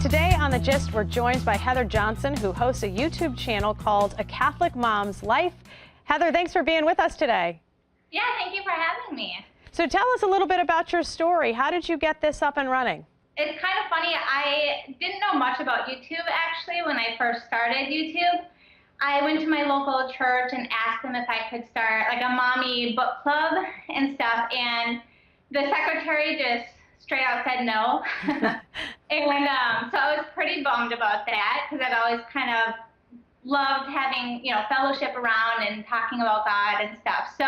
Today on The Gist, we're joined by Heather Johnson, who hosts a YouTube channel called A Catholic Mom's Life. Heather, thanks for being with us today. Yeah, thank you for having me. So tell us a little bit about your story. How did you get this up and running? It's kind of funny. I didn't know much about YouTube, actually, when I first started YouTube. I went to my local church and asked them if I could start like a mommy book club and stuff, and the secretary just straight out said no. And so I was pretty bummed about that because I've always kind of loved having, fellowship around and talking about God and stuff. So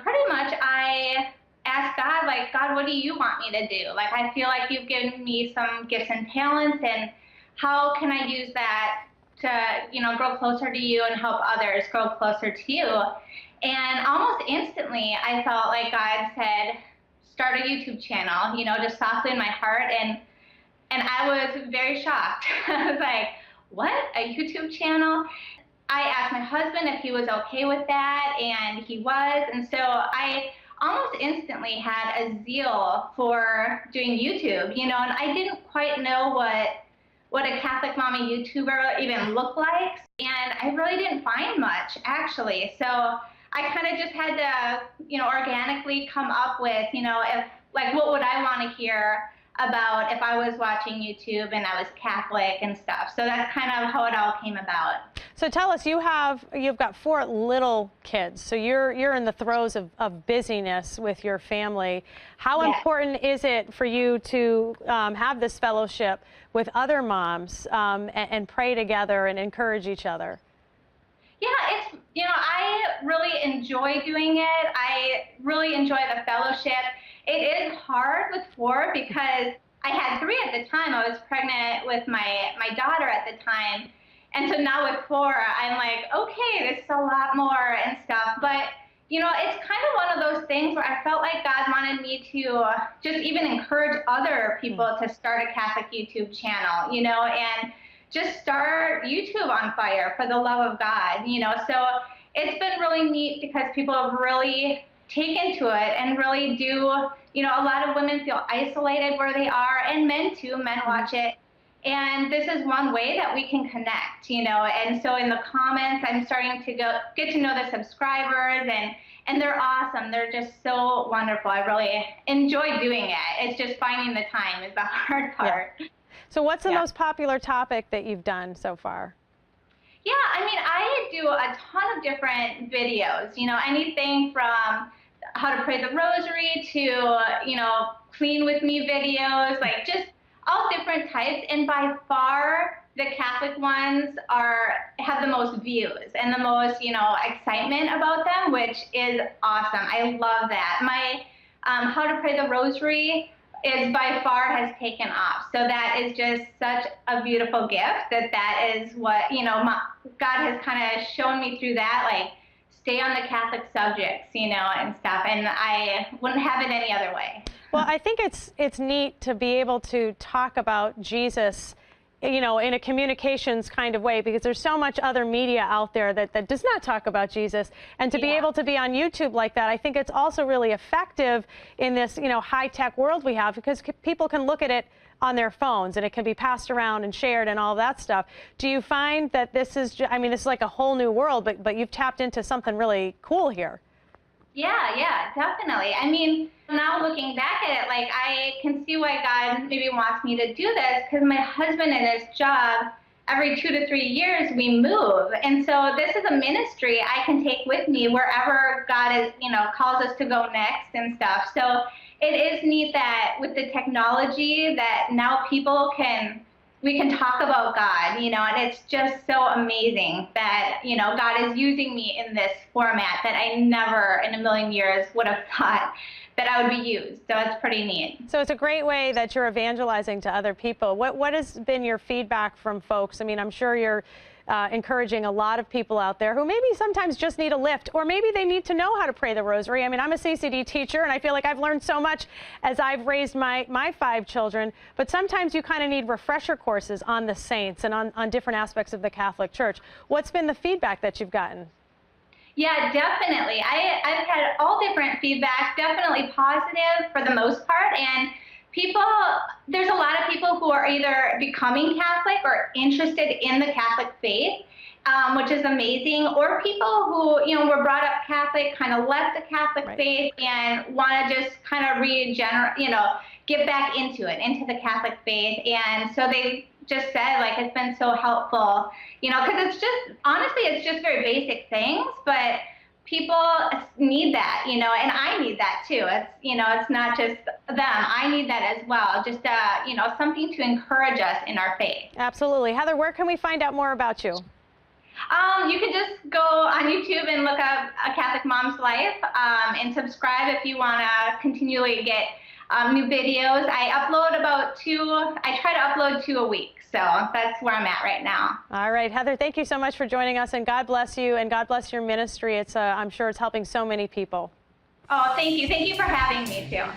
pretty much I asked God, like, God, what do you want me to do? Like, I feel like you've given me some gifts and talents, and how can I use that to, grow closer to you and help others grow closer to you? And almost instantly, I felt like God said, start a YouTube channel, just softly in my heart. And I was very shocked. I was like, what, a YouTube channel? I asked my husband if he was okay with that, and he was. And so I almost instantly had a zeal for doing YouTube, and I didn't quite know what a Catholic mommy YouTuber even looked like. And I really didn't find much, actually. So I kind of just had to, organically come up with, if, like, what would I want to hear about if I was watching YouTube and I was Catholic and stuff. So that's kind of how it all came about. So tell us, you've got 4 little kids, so you're in the throes of busyness with your family. How important is it for you to have this fellowship with other moms and pray together and encourage each other? Yeah, it's, I really enjoy doing it. I really enjoy the fellowship. It is hard with 4 because I had 3 at the time. I was pregnant with my daughter at the time. And so now with 4, I'm like, okay, this is a lot more and stuff. But, it's kind of one of those things where I felt like God wanted me to just even encourage other people to start a Catholic YouTube channel, and just start YouTube on fire for the love of God, So it's been really neat because people have really taken to it and really do, a lot of women feel isolated where they are, and men too. Men watch it. And this is one way that we can connect, and so in the comments, I'm starting to get to know the subscribers, and they're awesome. They're just so wonderful. I really enjoy doing it. It's just finding the time is the hard part. Yeah. So what's the most popular topic that you've done so far? Yeah, I do a ton of different videos, anything from how to pray the rosary to, clean with me videos, like just all different types. And by far, the Catholic ones have the most views and the most, excitement about them, which is awesome. I love that. My how to pray the rosary is by far has taken off. So that is just such a beautiful gift that is what, God has kind of shown me through that, like, stay on the Catholic subjects, and stuff. And I wouldn't have it any other way. Well, I think it's neat to be able to talk about Jesus, in a communications kind of way, because there's so much other media out there that does not talk about Jesus. And to be able to be on YouTube like that, I think it's also really effective in this, high-tech world we have, because people can look at it on their phones and it can be passed around and shared and all that stuff. Do you find that this is, this is like a whole new world, but you've tapped into something really cool here? Yeah, definitely. Now looking back at it, like, I can see why God maybe wants me to do this, because my husband and his job, every 2 to 3 years we move. And so this is a ministry I can take with me wherever God is, calls us to go next and stuff. So it is neat that with the technology that now we can talk about God, and it's just so amazing that, God is using me in this format that I never in a million years would have thought that I would be used. So it's pretty neat. So it's a great way that you're evangelizing to other people. What has been your feedback from folks? I'm sure you're encouraging a lot of people out there who maybe sometimes just need a lift, or maybe they need to know how to pray the rosary. I'm a CCD teacher, and I feel like I've learned so much as I've raised my 5 children, but sometimes you kind of need refresher courses on the saints and on different aspects of the Catholic Church. What's been the feedback that you've gotten? Yeah, definitely. I've had all different feedback, definitely positive for the most part, and there's a lot of people who are either becoming Catholic or interested in the Catholic faith, which is amazing, or people who, were brought up Catholic, kind of left the Catholic faith and want to just kind of regenerate, get back into the Catholic faith. And so they just said, like, it's been so helpful, because it's just, honestly, it's just very basic things, but people need that, and I need that too. It's, it's not just them. I need that as well. Just, something to encourage us in our faith. Absolutely. Heather, where can we find out more about you? You can just go on YouTube and look up A Catholic Mom's Life, and subscribe if you want to continually get new videos. I try to upload 2 a week. So that's where I'm at right now. All right, Heather, thank you so much for joining us, and God bless you, and God bless your ministry. I'm sure it's helping so many people. Oh, thank you. Thank you for having me too.